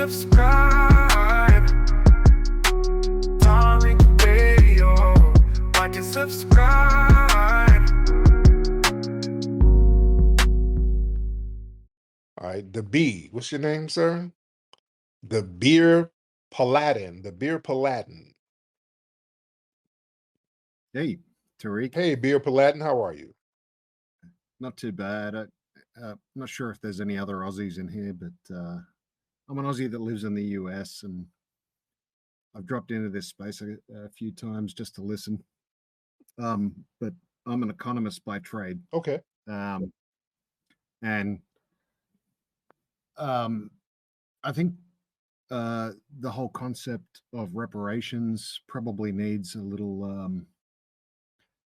subscribe? Tariq Radio. Like and subscribe. All right, the B. What's your name, sir? The Beer Paladin. The Beer Paladin. Hey, Tariq. Hey, Beer Paladin, how are you? Not too bad. I'm not sure if there's any other Aussies in here, but I'm an Aussie that lives in the US, and I've dropped into this space a few times just to listen. But I'm an economist by trade. Okay. And I think the whole concept of reparations probably needs a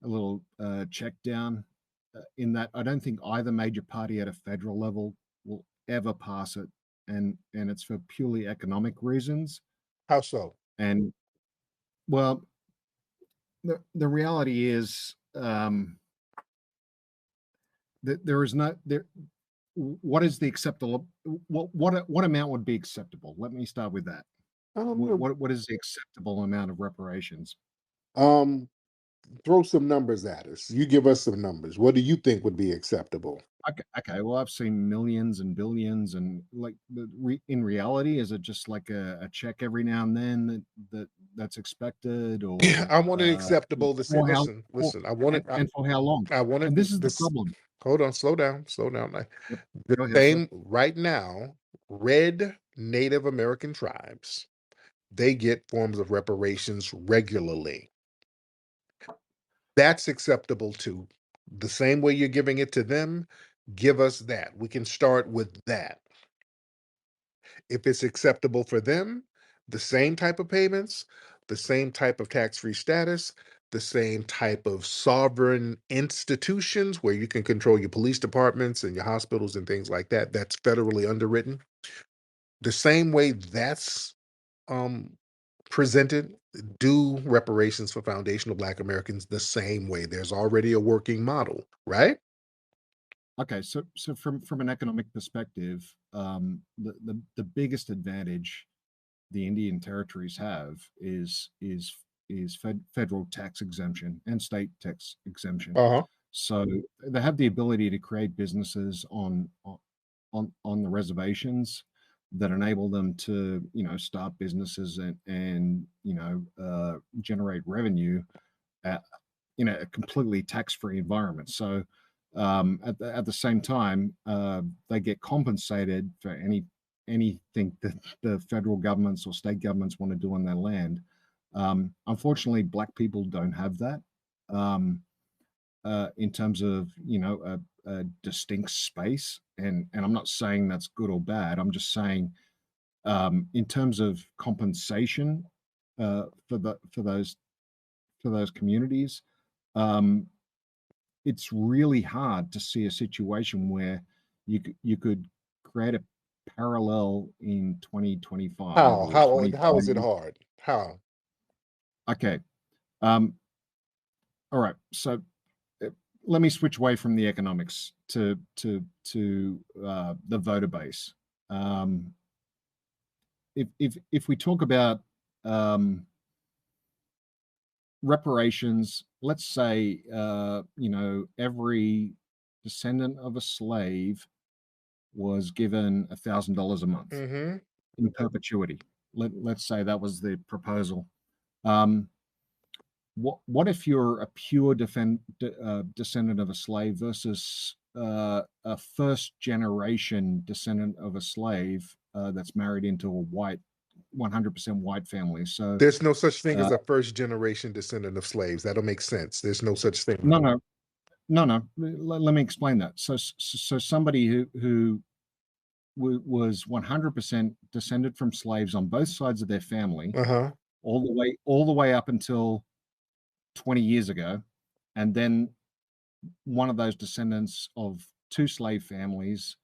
little check down. In that, I don't think either major party at a federal level will ever pass it, and it's for purely economic reasons. How so? And well, the reality is that there is not there. What is the acceptable? What amount would be acceptable? Let me start with that. What is the acceptable amount of reparations? Throw some numbers at us. You give us some numbers. What do you think would be acceptable? Okay. Well, I've seen millions and billions, and like in reality, is it just like a check every now and then that's expected, or I want it acceptable to say, listen. I want it, and for how long? I want it. And this is the problem. Hold on, slow down. Yep. The same right now. Red Native American tribes, they get forms of reparations regularly. That's acceptable too. The same way you're giving it to them, give us that. We can start with that. If it's acceptable for them, the same type of payments, the same type of tax-free status, the same type of sovereign institutions where you can control your police departments and your hospitals and things like that, that's federally underwritten. The same way that's presented, do reparations for foundational Black Americans the same way. There's already a working model, right? Okay, so from an economic perspective, the biggest advantage the Indian territories have is federal tax exemption and state tax exemption. So they have the ability to create businesses on the reservations that enable them to start businesses and generate revenue in a completely tax-free environment. So at the same time, they get compensated for anything that the federal governments or state governments want to do on their land. Unfortunately, Black people don't have that in terms of a distinct space, and I'm not saying that's good or bad. I'm just saying in terms of compensation for those communities, it's really hard to see a situation where you could create a parallel in 2025. How is it hard? How? Okay. All right. So let me switch away from the economics to the voter base. If we talk about reparations, let's say every descendant of a slave was given $1,000 a month in perpetuity. Let's say that was the proposal. What if you're a pure descendant of a slave versus a first generation descendant of a slave that's married into a 100% white family? So there's no such thing as a first generation descendant of slaves. That'll make sense. There's no such thing. No. Let me explain that. So somebody who was 100% descended from slaves on both sides of their family, all the way up until 20 years ago, and then one of those descendants of two slave families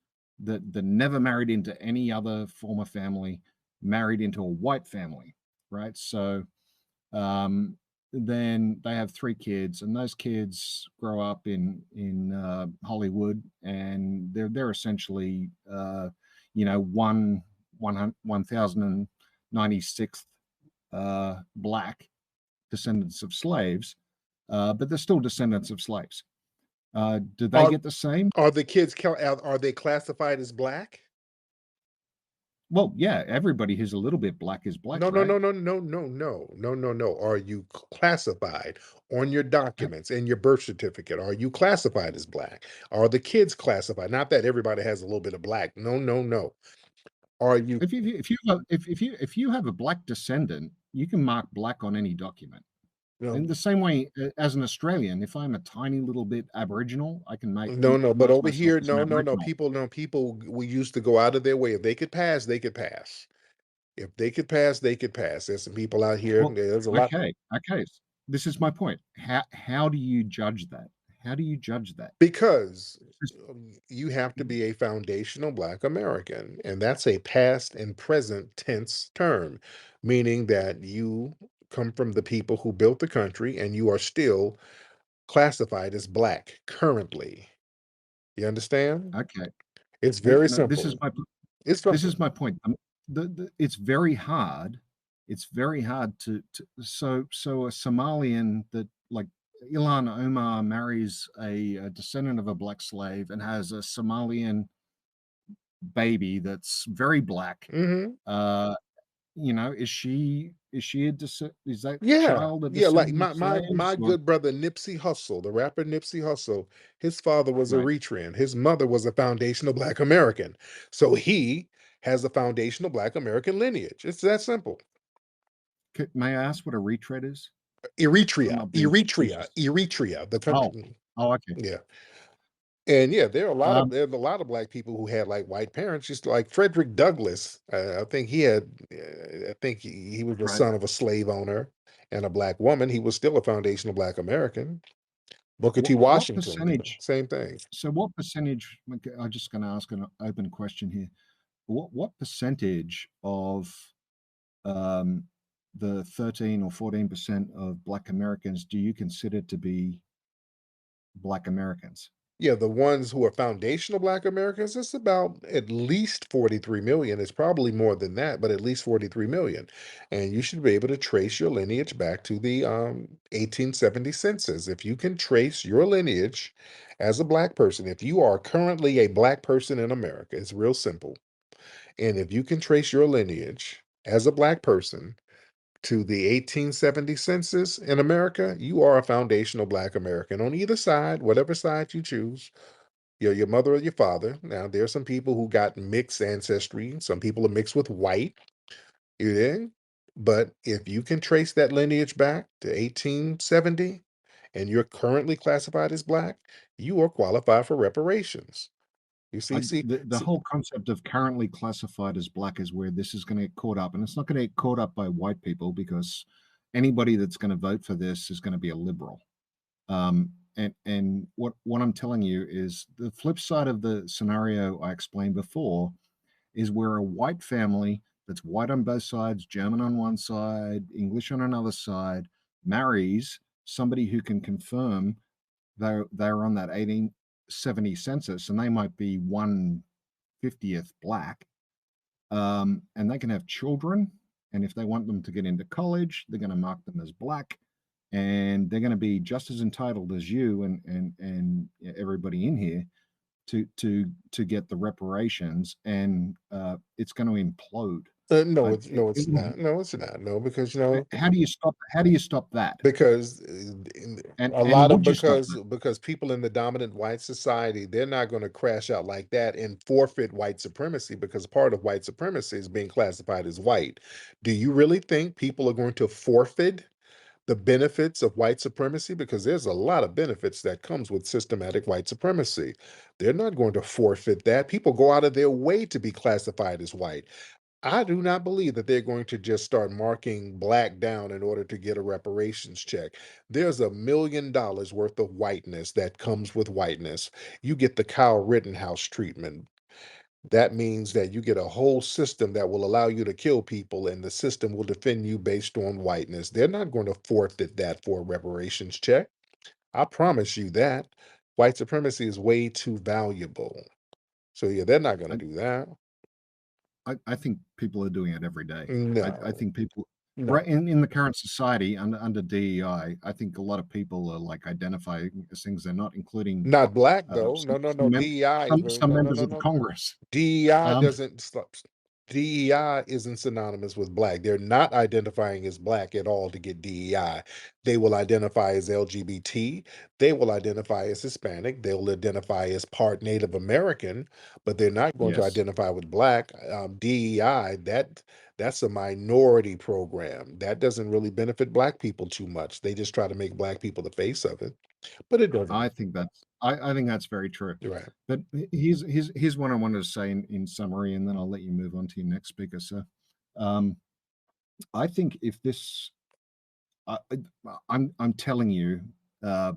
that never married into any other former family, married into a white family, right? So then they have 3 kids, and those kids grow up in Hollywood, and they're essentially one 1096th black descendants of slaves, but they're still descendants of slaves. Do they Are get the same? are the kids are they classified as black? Well, yeah, everybody who's a little bit black is black, No, no, right? no, no, no, no, no, no, no, no. Are you classified on your documents and your birth certificate? Are you classified as black? Are the kids classified? Not that everybody has a little bit of black. No, no, no. Are you? If you have a black descendant, you can mark black on any document. No, In the same way, as an Australian, if I'm a tiny little bit Aboriginal, I can no, no. But mark over myself here, as an no, no, no. Aboriginal. People, no, people. We used to go out of their way. If they could pass, they could pass. If they could pass, they could pass. There's some people out here. Well, There's a lot. okay. This is my point. How do you judge that? How do you judge that? Because Just- you have to be a foundational Black American, and that's a past and present tense term, meaning that you come from the people who built the country and you are still classified as Black currently. You understand? Okay. It's very No, this is simple. It's this is simple. my point. It's very hard. It's very hard so a Somalian that like Ilan Omar marries a descendant of a black slave and has a Somalian baby that's very black. Hmm. Uh, is she is that Yeah, child a yeah. Like descendant of my slaves or good brother Nipsey Hussle, the rapper Nipsey Hussle, his father was right? Eritrean. His mother was a foundational Black American. So he has a foundational Black American lineage. It's that simple. May I ask what a retread is? I'm Eritrea, not being Eritrea, facetious. Eritrea, the Oh, country. okay. Yeah. And yeah, Um, there's a lot of Black people who had like white parents, just like Frederick Douglass. I think I think he was the right. son of a slave owner and a Black woman. He was still a foundational Black American. Booker T. What Washington, percentage? same thing. So, what percentage? I'm just going to ask an open question here. What percentage of um, the 13 or 14% of Black Americans do you consider to be Black Americans? Yeah, the ones who are foundational Black Americans, it's about at least 43 million. It's probably more than that, but at least 43 million. And you should be able to trace your lineage back to the 1870 census. If you can trace your lineage as a Black person, if you are currently a Black person in America, it's real simple. And if you can trace your lineage as a Black person to the 1870 census in America, you are a foundational Black American on either side, whatever side you choose, your mother or your father. Now, there are some people who got mixed ancestry. Some people are mixed with white. You did. But if you can trace that lineage back to 1870 and you're currently classified as Black, you are qualified for reparations. You The whole concept of currently classified as black is where this is going to get caught up, and it's not going to get caught up by white people because anybody that's going to vote for this is going to be a liberal. And what I'm telling you is the flip side of the scenario I explained before is where a white family that's white on both sides, German on one side, English on another side, marries somebody who can confirm they're on that 1870 census and they might be 1/50th black, and they can have children. And if they want them to get into college, they're going to mark them as black, and they're going to be just as entitled as you and everybody in here to get the reparations. And it's going to implode. no, It, it it's will, not. No, it's not. No, because how do you stop? How do you stop that? because a And lot of would you stop that? because people in the dominant white society, they're not going to crash out like that and forfeit white supremacy, because part of white supremacy is being classified as white. Do you really think people are going to forfeit the benefits of white supremacy? Because there's a lot of benefits that comes with systematic white supremacy. They're not going to forfeit that. People go out of their way to be classified as white. I do not believe that they're going to just start marking black down in order to get a reparations check. There's $1 million worth of whiteness that comes with whiteness. You get the Kyle Rittenhouse treatment. That means that you get a whole system that will allow you to kill people, and the system will defend you based on whiteness. They're not going to forfeit that for a reparations check. I promise you that. White supremacy is way too valuable. So, yeah, they're not going to I, do that. I think people are doing it every day. I No, think people no. right in the current society under DEI, I think a lot of people are like identifying as things they're not, including Not black though. No, no, no. some DEI is very some no, no, members no, of the no. Congress. DEI Um, doesn't DEI isn't synonymous with black. They're not identifying as black at all to get DEI. They will identify as LGBT. They will identify as Hispanic. They'll identify as part Native American, but they're not going to yes, identify with black. DEI, that's a minority program. That doesn't really benefit black people too much. They just try to make black people the face of it, but it doesn't. I think that's very true. Right. But here's what I wanted to say in summary, and then I'll let you move on to your next speaker, sir. Um, I think if this, I'm telling you, uh,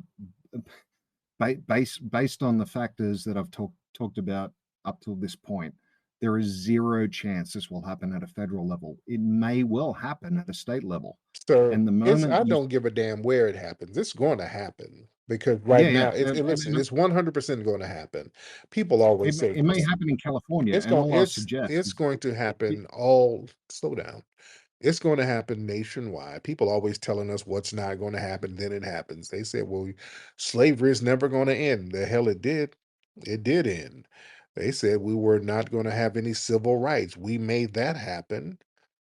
based on the factors that I've talked about up till this point, there is zero chance this will happen at a federal level. It may well happen at a state level, So and the it's moment I you, don't give a damn where it happens. It's going to happen because right yeah, now yeah, listen, it's 100% going to happen. People always say it may this. happen in California, It's and going all I'll suggest it's is going to it, happen all slow down. It's going to happen nationwide. People always telling us what's not going to happen, then it happens. They said, well, slavery is never going to end. The hell it did. It did end. They said we were not going to have any civil rights. We made that happen.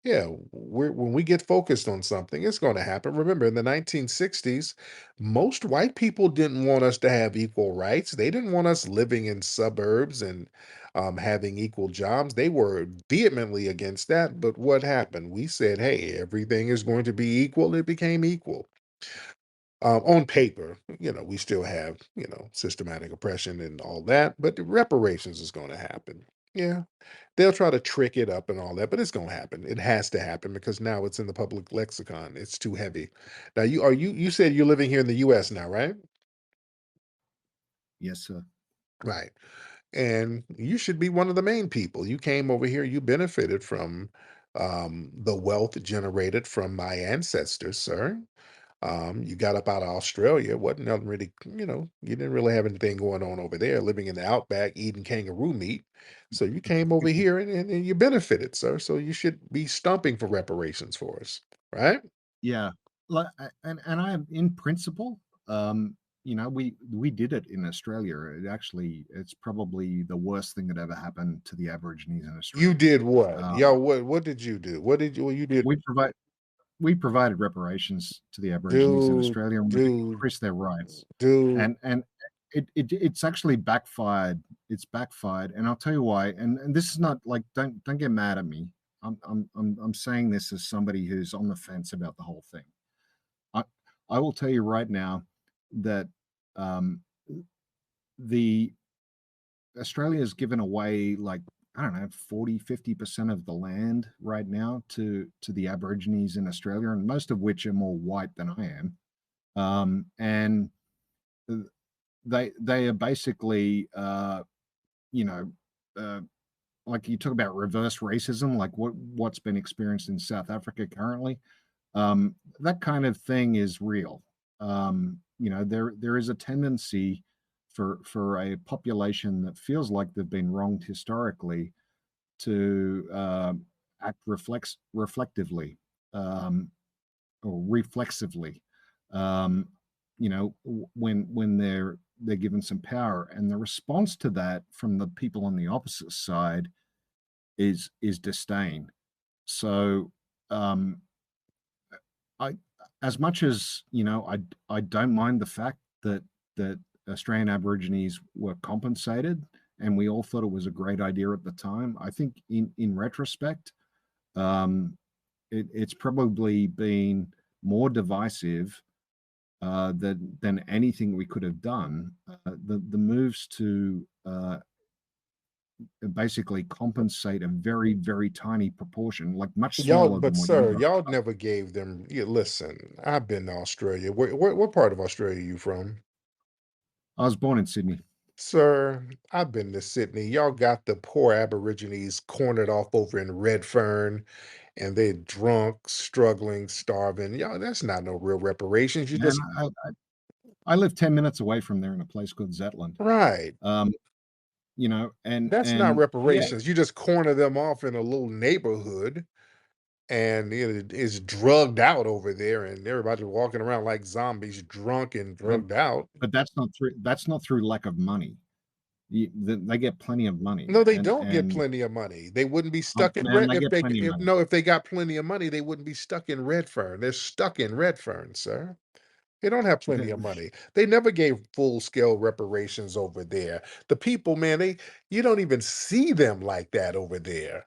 Yeah, when we get focused on something, it's going to happen. Remember, in the 1960s, most white people didn't want us to have equal rights. They didn't want us living in suburbs and having equal jobs. They were vehemently against that. But what happened? We said, hey, everything is going to be equal. It became equal. On paper, we still have, systematic oppression and all that, but the reparations is going to happen. Yeah, they'll try to trick it up and all that, but it's going to happen. It has to happen because now it's in the public lexicon. It's too heavy. Now, you said you're living here in the U.S. now, right? yes, sir. Right. And you should be one of the main people. You came over here, you benefited from the wealth generated from my ancestors, sir. You got up out of Australia, wasn't nothing really, you didn't really have anything going on over there, living in the outback, eating kangaroo meat. So you came over here and you benefited, sir. So you should be stumping for reparations for us, right? Yeah, and I am in principle, we did it in Australia. It's probably the worst thing that ever happened to the Aborigines in You Australia. did what? Um, Yo, what did you do? What did you well, you did we provide we provided reparations to the Aborigines in dude, Australia, and we've dude, increased their rights. dude. And it's actually backfired. It's backfired, and I'll tell you why. And this is not like, don't get mad at me. I'm saying this as somebody who's on the fence about the whole thing. I I will tell you right now that um, the Australia has given away, like, I don't know, 40-50% of the land right now to the Aborigines in Australia, and most of which are more white than I am. And they are basically, you know, uh, like, you talk about reverse racism, like what's been experienced in South Africa currently. That kind of thing is real. There is a tendency for a population that feels like they've been wronged historically to act reflectively, um, or reflexively. Um, when they're given some power, and the response to that from the people on the opposite side is disdain. So, um, I, as much as I don't mind the fact that Australian Aborigines were compensated, and we all thought it was a great idea at the time. I think in retrospect, um, it's probably been more divisive than anything we could have done. The moves to basically compensate a very, very tiny proportion, like much Y'all, smaller but than what you sir, guys. y'all never gave them. Yeah, listen, I've been to Australia. What part of Australia you from? I was born in Sydney. Sir, I've been to Sydney. Y'all got the poor Aborigines cornered off over in Redfern, and they're drunk, struggling, starving. Y'all, that's not no real reparations. You Man, just I live 10 minutes away from there in a place called Zetland. right. Um, you know, That's not and yeah, reparations. You just corner them off in a little neighborhood, and it is drugged out over there, and everybody's walking around like zombies, drunk and but drugged out. that's not through lack of money. They get plenty of money, No, they don't get and plenty of money. They wouldn't be stuck in man, red they if get they plenty of if money. no, if they got plenty of money, they wouldn't be stuck in Redfern. They're stuck in Redfern, sir. They don't have plenty of The- money. They never gave full-scale reparations over there. The people, man, you don't even see them like that over there.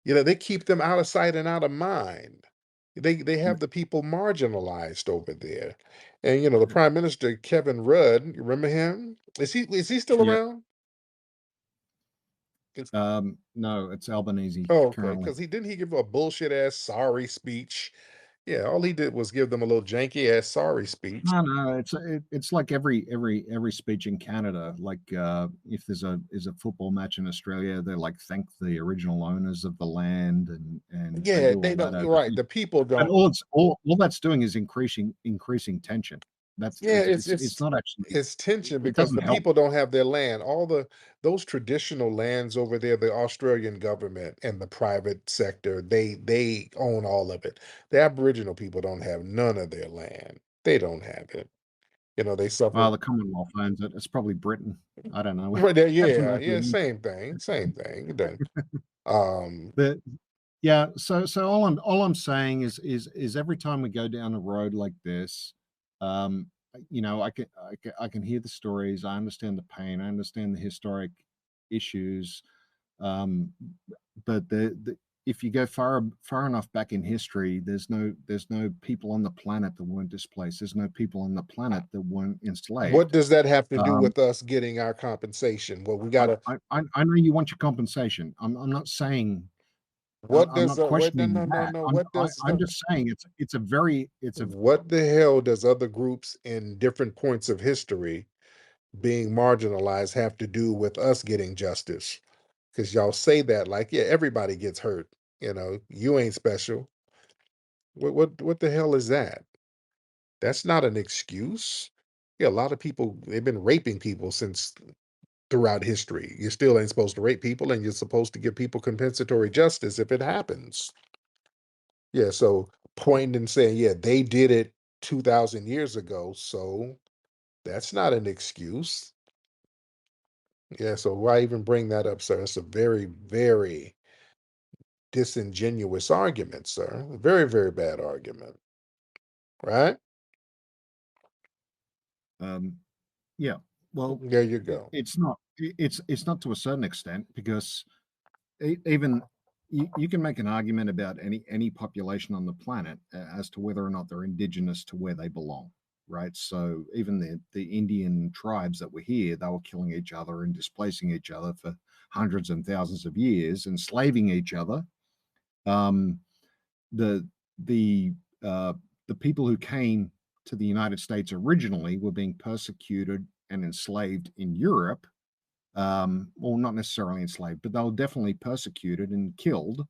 They keep them out of sight and out of mind. They have the people marginalized over there. And the Prime Minister Kevin Rudd, you remember him? Is he still yeah, around? Is- no, it's Albanese oh, okay. currently. Because didn't he give a bullshit ass sorry speech? Yeah, all he did was give them a little janky ass sorry speech. No, it's like every speech in Canada. Like if there's a football match in Australia, they like thank the original owners of the land, and they Yeah, do they all that don't. You're over right. here. The people But don't. all that's doing is increasing tension. That's Yeah, it's it's it's not actually, it's tension it because doesn't the help. people don't have their land. All those traditional lands over there, the Australian government and the private sector, they own all of it. The Aboriginal people don't have none of their land. They don't have it. They suffer. Well, the Commonwealth owns it. It's probably Britain. I don't know. Right there, Has an yeah, yeah, opinion. same thing, same thing. It doesn't. Um, But yeah, so all I'm saying is every time we go down a road like this, um, I can hear the stories. I understand the pain. I understand the historic issues. Um, but if you go far enough back in history, there's no people on the planet that weren't displaced. There's no people on the planet that weren't what enslaved. does that have to do Um, with us getting our compensation? Well, we I, gotta. I know you want your compensation. I'm not saying What I'm does not what? No, questioning no, no, that. no. I'm What I, does I'm just saying it's a what the hell does other groups in different points of history being marginalized have to do with us getting justice? Because y'all say that like, yeah, everybody gets hurt. You ain't special. What the hell is that? That's not an excuse. Yeah, a lot of people they've been raping people since throughout history. You still ain't supposed to rape people, and you're supposed to give people compensatory justice if it happens. Yeah, so pointing and saying, yeah, they did it 2,000 years ago, so that's not an excuse. Yeah, so why even bring that up, sir? It's a very, very disingenuous argument, sir. A very, very bad argument, right? um, yeah. Well, There you go. it's not to a certain extent because even you can make an argument about any population on the planet as to whether or not they're indigenous to where they belong, right? So even the Indian tribes that were here, they were killing each other and displacing each other for hundreds and thousands of years, enslaving each other. Um, the the uh, the people who came to the United States originally were being persecuted and enslaved in Europe. Well, not necessarily enslaved, but they were definitely persecuted and killed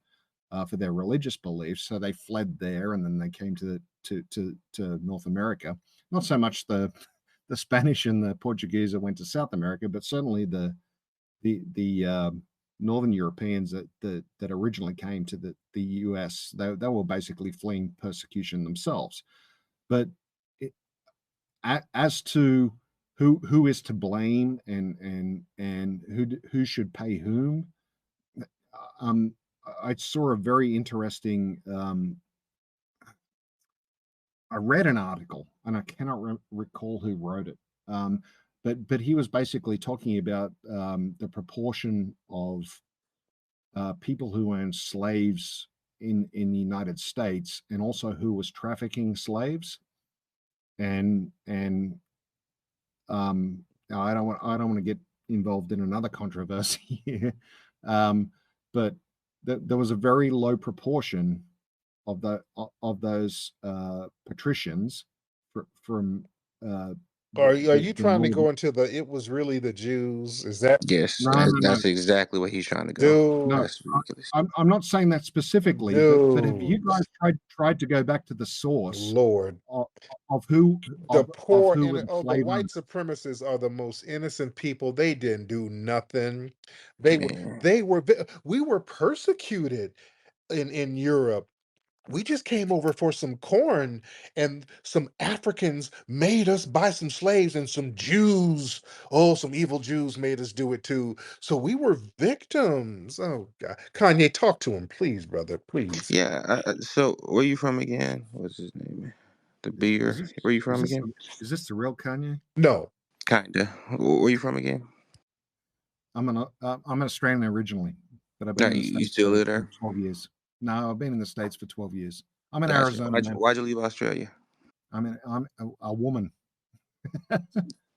for their religious beliefs. So they fled there, and then they came to North America. Not so much the Spanish and the Portuguese that went to South America, but certainly the Northern Europeans that originally came to the U.S. They were basically fleeing persecution themselves. But it, as to who is to blame and who should pay whom, um, I saw a very interesting. I read an article, and I cannot recall who wrote it. Um, but he was basically talking about the proportion of people who owned slaves in the United States, and also who was trafficking slaves. And I don't want to get involved in another controversy here, but there was a very low proportion of those patricians from Are you the trying to go northern. into the "it was really the Jews"? Is that Yes, No, no, no, that's exactly what he's trying to go. dude, no. That's ridiculous. I'm not saying that specifically, but have you dude, guys tried to go back to the source Lord. of, of who The of poor who and were the the slave white owners? supremacists are the most innocent people. They didn't do nothing. Man. We were persecuted in Europe. We just came over for some corn, and some Africans made us buy some slaves, and some Jews, oh, some evil Jews made us do it too. So we were victims. Oh God, Kanye, talk to him, please, brother, please. Yeah. So where you from again? What's his name? The Is beer. this Where you is from this again? the, is this the real Kanye? No, Kinda. Where you from again? I'm an Australian originally, but I've been Nah, in the you States still live for there? 12 years. No, I've been in the States for 12 years. I'm in Gotcha. Arizona Why'd you, now. why'd you leave Australia? I'm a woman.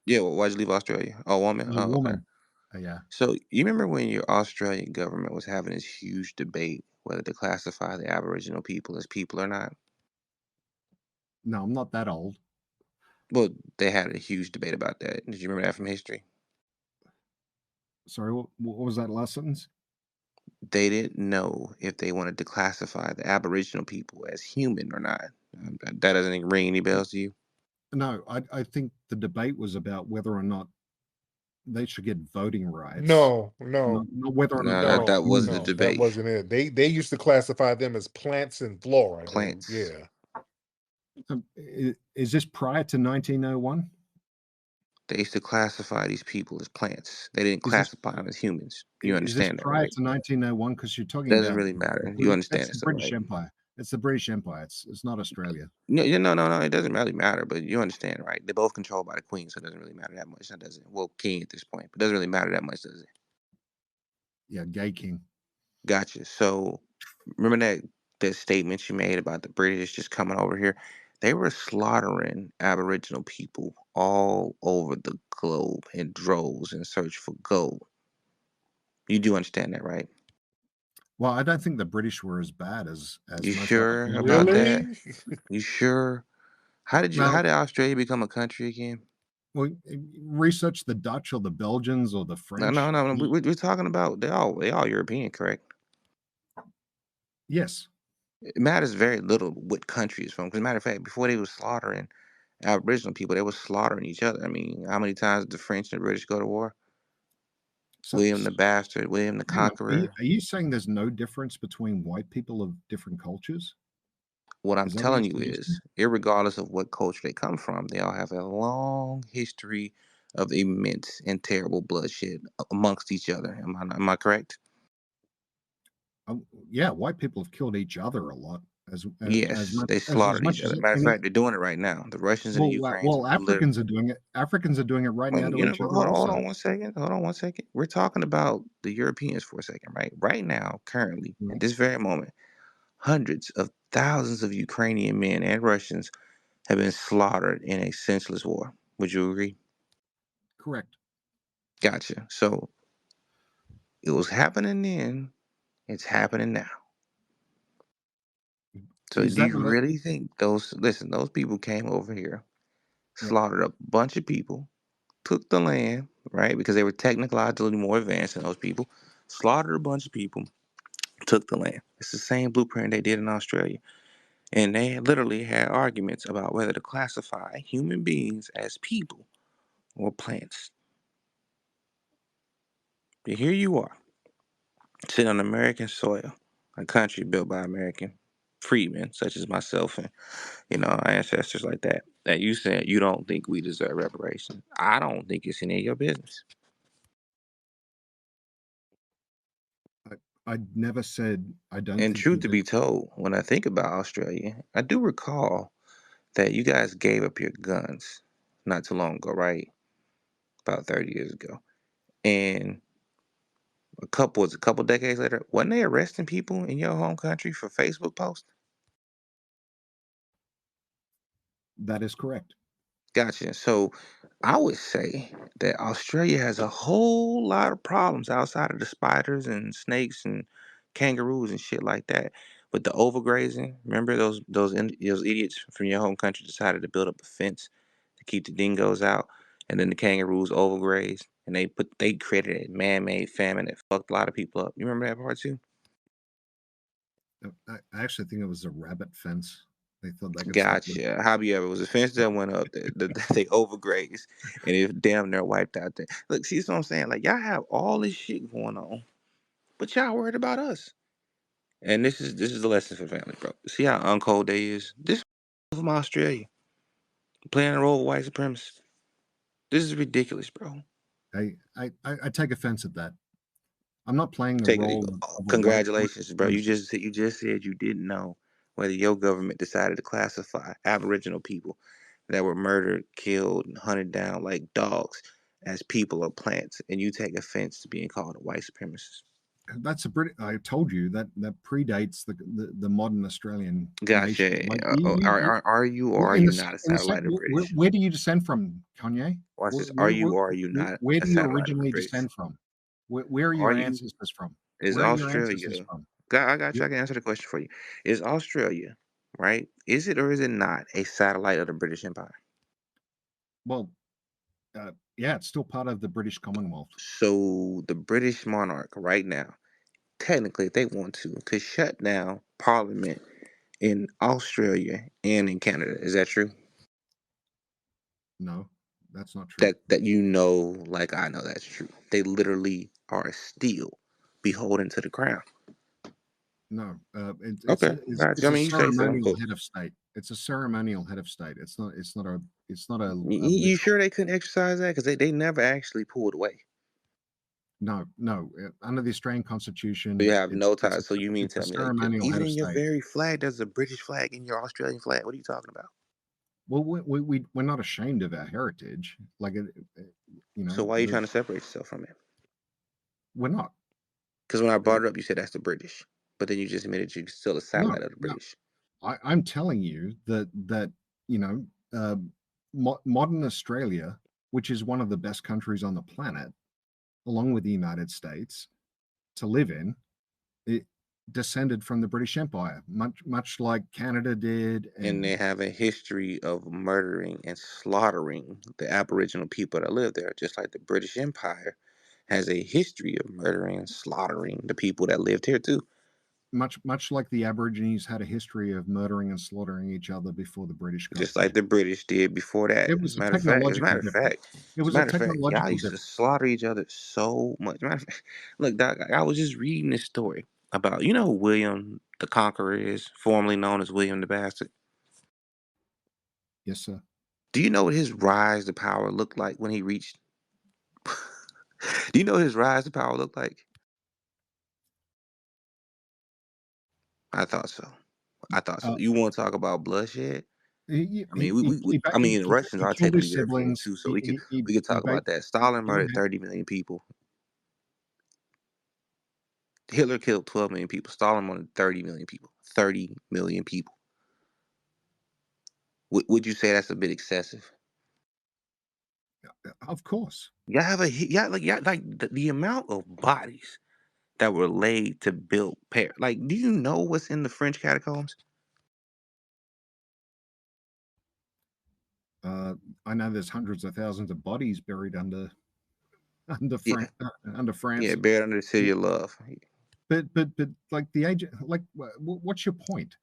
Yeah, well, why'd you leave Australia? Oh, woman. A Oh, okay. woman. Yeah. So you remember when your Australian government was having this huge debate whether to classify the Aboriginal people as people or not? No, I'm not that old. Well, they had a huge debate about that. Did you remember that from history? Sorry, what was that last sentence? They didn't know if they wanted to classify the Aboriginal people as human or not. That doesn't ring any bells to you? No, I think the debate was about whether or not they should get voting rights, no, no, not whether or not No, they were no, that wasn't the humans. no. That debate. wasn't it. They used to classify them as plants and flora, dude. Plants. Yeah. Is this prior to 1901? They used to classify these people as plants. They didn't Is this classify them as humans. You is this understand that, prior right? to 1901? Because you're talking Doesn't about really matter. You that's understand the this, though, British right? Empire. It's the British Empire. It's not Australia. No, yeah, no. It doesn't really matter, but you understand, right? They're both controlled by the queen, so it doesn't really matter that much. That doesn't. Well, king at this point, but it doesn't really matter that much, does it? Yeah, gay king. Gotcha. So remember that statement you made about the British just coming over here? They were slaughtering Aboriginal people all over the globe in droves in search for gold. You do understand that, right? Well, I don't think the British were as bad as You most other sure about colonizers. that? Really? You sure? How Now, did Australia become a country again? well, research the Dutch or the Belgians or the No, no, French. no. We're talking about they all European, correct? Yes. It matters very little what country it's from. Because matter of fact, before they were slaughtering Aboriginal people, they were slaughtering each other. I mean, how many times did the French and the British go to war? So, William the Bastard, William the hang on. Conqueror. Are you saying there's no difference between white people of different cultures? What I'm Is that what you're telling you suggesting? is, irregardless of what culture they come from, they all have a long history of immense and terrible bloodshed amongst each other. Am I correct? Yeah, white people have killed each other a lot, as Yes, much they as slaughtered much each as other. Matter of any. fact, they're doing it right now. The Russians and the Ukrainians Well, are literally. Africans are doing it. Africans are doing it right now to each other Hold also. on one second. Hold on one second. We're talking about the Europeans for a second, right? Right now, currently, at Right. this very moment, hundreds of thousands of Ukrainian men and Russians have been slaughtered in a senseless war. Would you agree? Correct. Gotcha. So it was happening then. It's happening now. So Is do that you not a really think those people came over here, yeah? slaughtered a bunch of people, took the land, right? Because they were technologically more advanced than those people, slaughtered a bunch of people, took the land. It's the same blueprint they did in Australia. And they literally had arguments about whether to classify human beings as people or plants. But here you are, sitting on American soil, a country built by American freedmen, such as myself and our ancestors like that. That you said you don't think we deserve reparations. I don't think it's any of your business. I never said I don't And think you truth to did. be told, when I think about Australia, I do recall that you guys gave up your guns not too long ago, right? About 30 years ago. And a couple decades later, wasn't they arresting people in your home country for Facebook posts? That is correct. Gotcha. So I would say that Australia has a whole lot of problems outside of the spiders and snakes and kangaroos and shit like that. But the overgrazing, remember those idiots from your home country decided to build up a fence to keep the dingoes out, and then the kangaroos overgraze, and they created a man-made famine that fucked a lot of people up. You remember that part too? I actually think it was a rabbit fence. They thought they could stop it. Gotcha. Hobby ever was a fence that went up that they overgrazed, and it damn near wiped out there. Look, see what I'm saying? Like y'all have all this shit going on, but y'all worried about us. And this is the lesson for family, bro. See how uncold they is. This from Australia playing a role of white supremacists. This is ridiculous, bro. I take offense at that. I'm not playing the Take role of a white congratulations, bro. You just said you didn't know whether your government decided to classify Aboriginal people that were murdered, killed, and hunted down like dogs as people or plants, and you take offense to being called a white supremacist. That's a Brit. I told you that predates the modern Australian nation. Gotcha. Like Are you or are in you the not a in the sec- satellite of British? where do you descend from, Kanye? Watch this. Are you or are you not Where a do you satellite of the originally British? descend from? Where are Are your you? ancestors from? Is Where are your ancestors Australia? from? I got You- you. I can answer the question for you. Is Australia, right? Is it or is it not a satellite of the British Empire? Well, yeah, it's still part of the British Commonwealth. So the British monarch right now, technically, if they want to, could shut down Parliament in Australia and in Canada. Is that true? No, that's not true. That you know, like I know that's true. They literally are still beholden to the crown. No, Okay, gotcha. it's I a mean, you say so, ceremonial but head of state. It's a ceremonial head of state. It's not a you sure they couldn't exercise that because they never actually pulled away. no. Under the Australian So you Constitution, have no ties. So you mean it's a tell me, like, ceremonial even head of in your state. very flag, there's a British flag in your Australian flag. What are you talking about? Well, we're not ashamed of our heritage. Like, So why are you trying to separate yourself from it? we're not. Because when I brought it up, you said that's the British, but then you just admitted you're still a satellite of the No. British. I'm telling you that you know, uh, modern Australia, which is one of the best countries on the planet, along with the United States, to live in, it descended from the British Empire, much like Canada did. And they have a history of murdering and slaughtering the Aboriginal people that live there, just like the British Empire has a history of murdering and slaughtering the people that lived here too. Much like the Aborigines had a history of murdering and slaughtering each other before the British got Just there. like the British did before that. It was As a a matter of fact, technological difference. It was a y'all technological used to difference. slaughter each other so much. Matter of fact, look, Doc, I was just reading this story about who William the Conqueror is, formerly known as William the Bastard. Yes, sir. Do you know what his rise to power looked like when he reached? Do you know what his rise to power looked like? I thought so. You want to talk about bloodshed? I mean, I mean, the Russians He are killed his technically European siblings. too, so we could talk about that. Stalin Go murdered ahead. 30 million people. Hitler killed 12 million people. Stalin murdered 30 million people. 30 million people. Would you say that's a bit excessive? Of course. Y'all have the amount of bodies that were laid to build Paris. Like, do you know what's in the French catacombs? I know there's hundreds of thousands of bodies buried under Yeah, France. yeah, buried under the city of love. But like the age, like what's your point?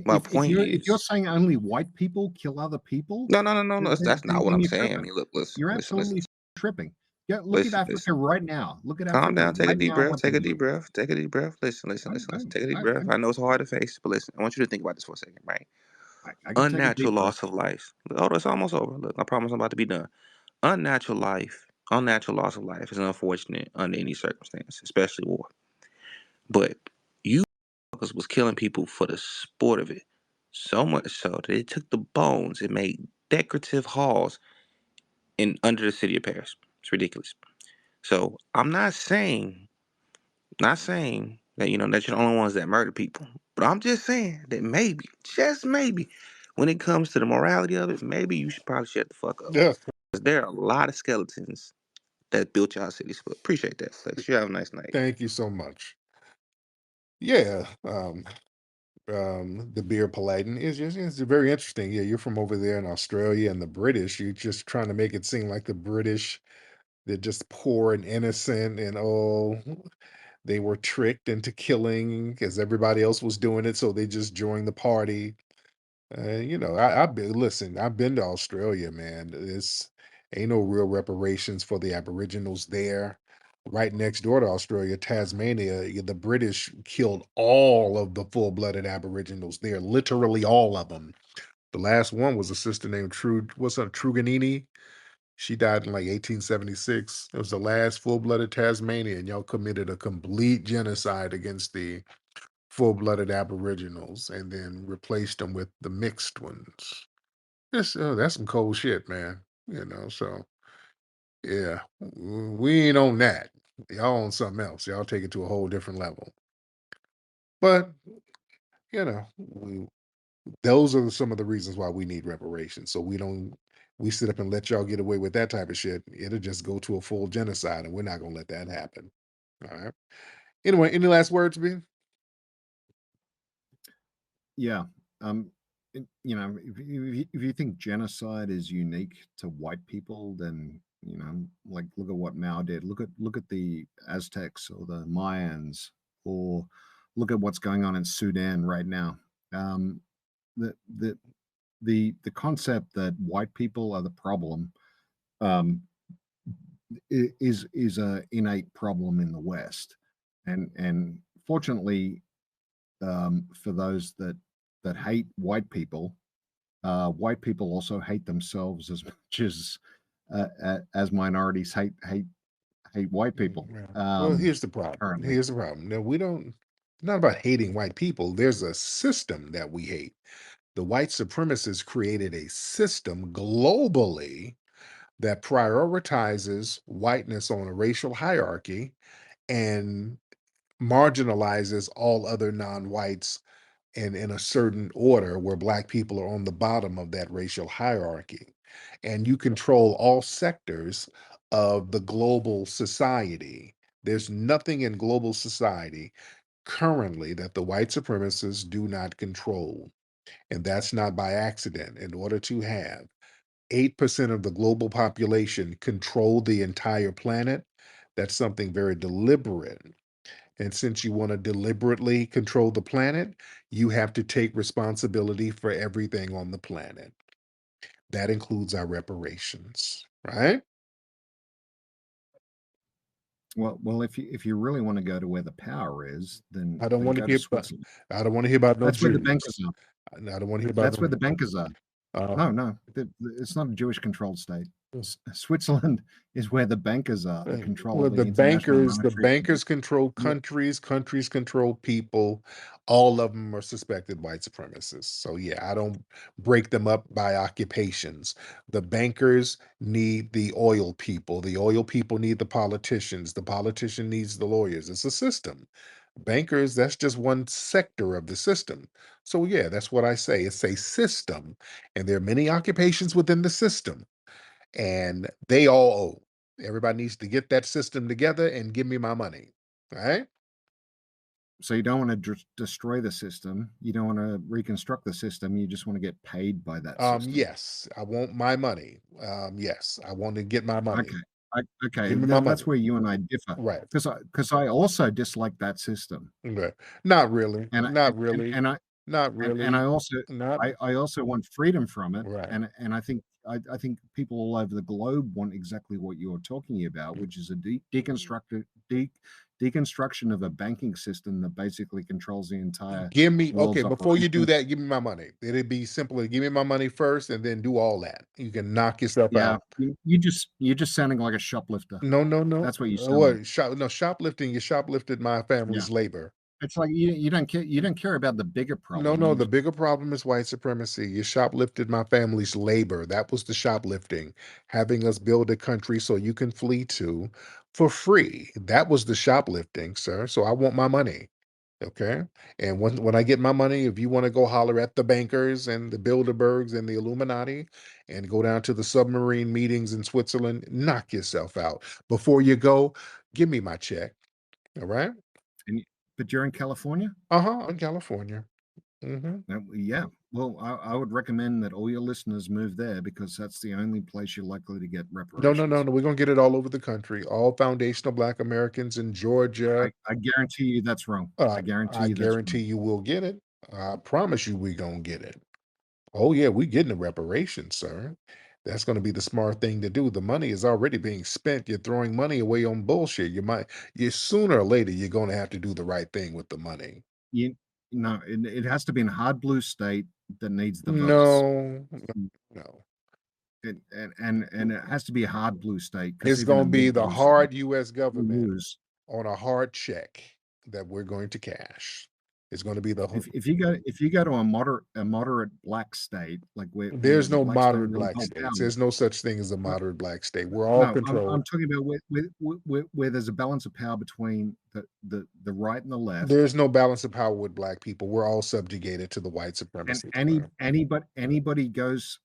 My If point you're is, saying only white people kill other people, no. That's not what then I'm you're saying. I tripping. mean, look, You're absolutely tripping. Yeah, look at Africa listen. right now. Look at Calm Africa down. Take a right deep now. breath. What they're Take a doing. deep breath. Take a deep breath. Listen. Take a deep breath. I know it's hard to face, but listen. I want you to think about this for a second, right? I can take a Unnatural deep breath. loss of life. Oh, it's almost over. Look, I promise I'm about to be done. Unnatural loss of life is unfortunate under any circumstance, especially war. But you motherfuckers was killing people for the sport of it. So much so that they took the bones and made decorative halls in under the city of Paris. It's ridiculous. So I'm not saying that that you're the only ones that murder people, but I'm just saying that maybe, just maybe, when it comes to the morality of it, maybe you should probably shut the fuck up. Yeah. Because there are a lot of skeletons that built y'all cities. But appreciate that, Flex. You have a nice night. Thank you so much. Yeah. the beer Paladin is just it's very interesting. Yeah, you're from over there in Australia and the British. You're just trying to make it seem like the British, they're just poor and innocent and oh, they were tricked into killing because everybody else was doing it, so they just joined the party. I've been listen. I've been to Australia, man. It's ain't no real reparations for the Aboriginals there. Right next door to Australia, Tasmania, the British killed all of the full-blooded Aboriginals there, literally all of them. The last one was a sister named what's her, Truganini? She died in like 1876. It was the last full-blooded Tasmanian. Y'all committed a complete genocide against the full-blooded Aboriginals and then replaced them with the mixed ones. That's some cold shit, man. So yeah, we ain't on that. Y'all on something else. Y'all take it to a whole different level. But those are some of the reasons why we need reparations. So we sit up and let y'all get away with that type of shit. It'll just go to a full genocide, and we're not gonna let that happen. All right. Anyway, any last words, B? Yeah. If you think genocide is unique to white people, then like look at what Mao did. Look at the Aztecs or the Mayans, or look at what's going on in Sudan right now. Um, the the the concept that white people are the problem um, is a innate problem in the West, and fortunately for those that hate white people also hate themselves as much as minorities hate white people. Yeah. Well, here's the problem. Currently, Here's the problem. No, we don't. It's not about hating white people. There's a system that we hate. The white supremacists created a system globally that prioritizes whiteness on a racial hierarchy and marginalizes all other non-whites in a certain order where black people are on the bottom of that racial hierarchy. And you control all sectors of the global society. There's nothing in global society currently that the white supremacists do not control. And that's not by accident. In order to have 8% of the global population control the entire planet, that's something very deliberate. And since you want to deliberately control the planet, you have to take responsibility for everything on the planet. That includes our reparations, right? well, if you really want to go to where the power is, then I don't want to go to hear about Switzerland. I don't want to hear about no That's where the bankers Jews. are. I don't want to hear about That's where no the bankers are. uh, No, it's not a Jewish controlled state. Switzerland is where the bankers are that control well, the International the Monetary Fund. bankers control Yeah, countries, countries control people. All of them are suspected white supremacists. So yeah, I don't break them up by occupations. The bankers need the oil people. The oil people need the politicians. The politician needs the lawyers. It's a system. Bankers, that's just one sector of the system. So yeah, that's what I say. It's a system, and there are many occupations within the system and they all owe. Everybody needs to get that system together and give me my money. All right. so you don't want to destroy the system. You don't want to reconstruct the system. You just want to get paid by that system. Yes, I want my money. Yes, I want to get my money. Okay. Okay. Give me my That's money. where you and I differ, Right. because I also dislike that system, Okay. Not really. and Not really. and I Not and I really. also Not I also want freedom from it, right. and I think people all over the globe want exactly what you're talking about, which is a deconstruction of a banking system that basically controls the entire Give me okay, world's before you do operations. that, give me my money. It'd be simpler. Give me my money first and then do all that. You can knock yourself Yeah, out. you're just sounding like a shoplifter. No, no, no. That's what you sound like. What no shoplifting, you shoplifted my Yeah, family's labor. it's like you don't care about the bigger No, problem. no, You the just bigger problem is white supremacy. You shoplifted my family's labor. That was the shoplifting, having us build a country so you can flee to for free. That was the shoplifting, sir. So I want my money. Okay. And when I get my money, if you want to go holler at the bankers and the Bilderbergs and the Illuminati and go down to the submarine meetings in Switzerland, knock yourself out. Before you go, give me my check. All right. and, but you're in California. Uh-huh. In California. Yeah. Well, I would recommend that all your listeners move there because that's the only place you're likely to get No, reparations. we're gonna get it all over the country. All foundational Black Americans in Georgia. I guarantee you that's wrong. I guarantee I you that's guarantee wrong. you will get it. I promise you we gonna get it. Oh yeah, we getting the reparations, sir. That's gonna be the smart thing to do. The money is already being spent. You're throwing money away on bullshit. You sooner or later you're gonna have to do the right thing with the money. You No, it has to be in a hard blue state that needs the votes. No, Mm, no. and it has to be a hard blue state because It's even a gonna be mid the blue state hard US will government lose. on a hard check that we're going to cash. It's gonna be the If you go to a moderate black state, like where there's the no blacks don't moderate really black hold states. power. There's no such thing as a No, moderate black state. We're all no, I'm controlled. talking about where there's a balance of power between the right and the left, There's no balance of power with black people. We're all subjugated to the white and supremacists, man. anybody goes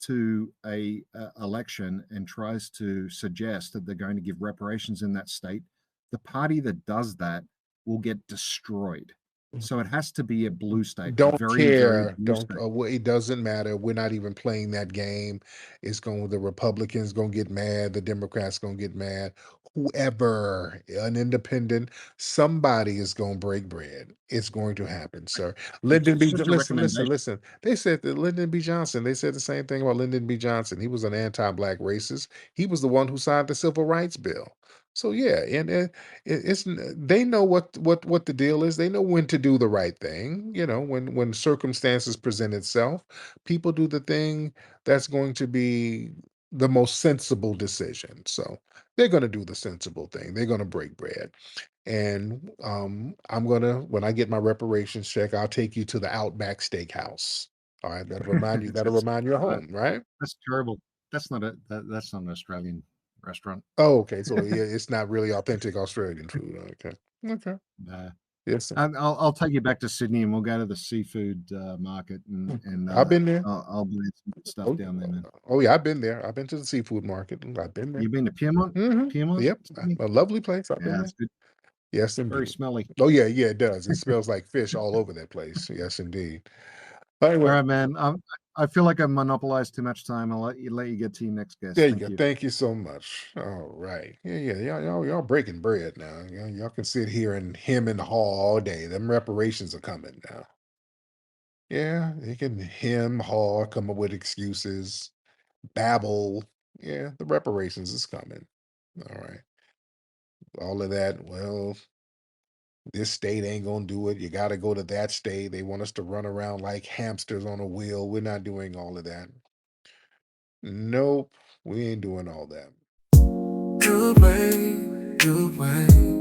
to a election and tries to suggest that they're going to give reparations in that state, the party that does that will get destroyed. So it has to be a blue state, a Don't very, very care. blue Don't. state. Well, it doesn't matter. We're not even playing that game. It's going. The Republicans gonna get mad. The Democrats gonna get mad. Whoever, an independent, somebody is gonna break bread. It's going to happen, sir. Lyndon It's B. just a Listen, listen, recommendation. listen. They said that Lyndon B. Johnson. They said the same thing about Lyndon B. Johnson. He was an anti-black racist. He was the one who signed the Civil Rights Bill. So yeah, and they know what the deal is. They know when to do the right thing. When circumstances present itself, people do the thing that's going to be the most sensible decision. So they're going to do the sensible thing. They're going to break bread. And I'm gonna when I get my reparations check, I'll take you to the Outback Steakhouse. All right, that'll remind you. That'll That's remind you of uh, home, right? that's terrible. That's not an Australian restaurant. Oh, okay. So yeah, it's not really authentic Australian food. Okay. Okay. Uh, Yes, sir. I'll take you back to Sydney and we'll go to the seafood market and I've been there. I'll buy some stuff Oh, down there, man. yeah, I've been there. I've been to the seafood market. I've been there. You've been to Piedmont? Mm-hmm. Yep. Sydney? A lovely place. I've been Yeah, there. it's good. Yes, Very indeed. smelly. Oh, yeah, yeah, it does. It smells like fish all over that place. Yes, indeed. All Anyway, right, man. I feel like I've monopolized too much time. I'll let you get to your next guest. there you Thank go. you. Thank you so much. All right. Yeah, yeah. Y'all breaking bread now. Y'all can sit here and hem and haw all day. Them reparations are coming now. Yeah, you can hem, haw, come up with excuses, babble. Yeah, the reparations is coming. All right. All of that. Well, this state ain't gonna do it. You got to go to that state. They want us to run around like hamsters on a wheel. We're not doing all of that. Nope, we ain't doing all that. You wait, you wait.